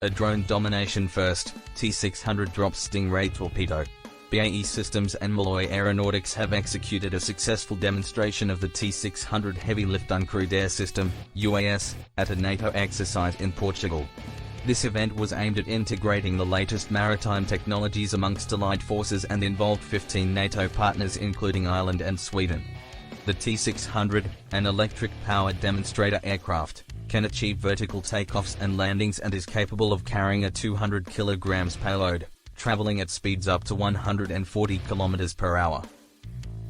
A drone domination first, T-600 drops Stingray torpedo. BAE Systems and Malloy Aeronautics have executed a successful demonstration of the T-600 heavy-lift uncrewed air system, UAS, at a NATO exercise in Portugal. This event was aimed at integrating the latest maritime technologies amongst allied forces and involved 15 NATO partners including Ireland and Sweden. The T-600, an electric-powered demonstrator aircraft, can achieve vertical takeoffs and landings and is capable of carrying a 200 kg payload, traveling at speeds up to 140 km per hour.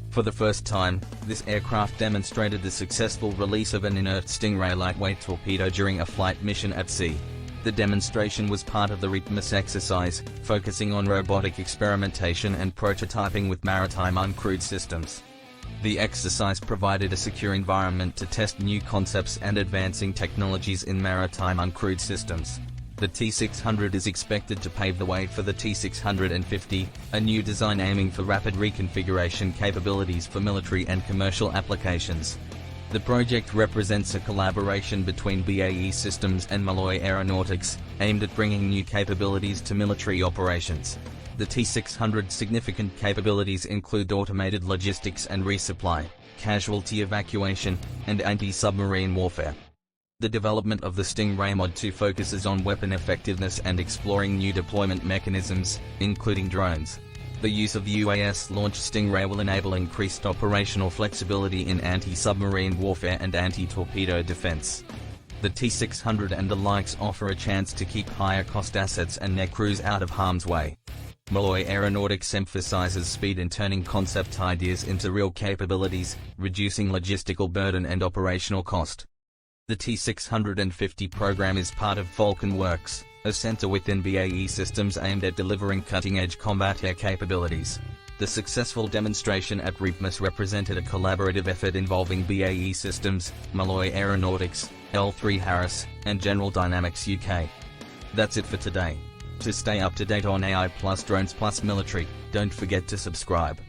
For the first time, this aircraft demonstrated the successful release of an inert Stingray lightweight torpedo during a flight mission at sea. The demonstration was part of the RIPMUS exercise, focusing on robotic experimentation and prototyping with maritime uncrewed systems. The exercise provided a secure environment to test new concepts and advancing technologies in maritime uncrewed systems. The T-600 is expected to pave the way for the T-650, a new design aiming for rapid reconfiguration capabilities for military and commercial applications. The project represents a collaboration between BAE Systems and Malloy Aeronautics, aimed at bringing new capabilities to military operations. The T-600's significant capabilities include automated logistics and resupply, casualty evacuation, and anti-submarine warfare. The development of the Stingray Mod 2 focuses on weapon effectiveness and exploring new deployment mechanisms, including drones. The use of the UAS-launched Stingray will enable increased operational flexibility in anti-submarine warfare and anti-torpedo defense. The T-600 and the likes offer a chance to keep higher-cost assets and their crews out of harm's way. Malloy Aeronautics emphasizes speed in turning concept ideas into real capabilities, reducing logistical burden and operational cost. The T-650 program is part of Vulcan Works, a center within BAE Systems aimed at delivering cutting-edge combat air capabilities. The successful demonstration at RIPMUS represented a collaborative effort involving BAE Systems, Malloy Aeronautics, L3Harris, and General Dynamics UK. That's it for today. To stay up to date on AI plus drones plus military, don't forget to subscribe.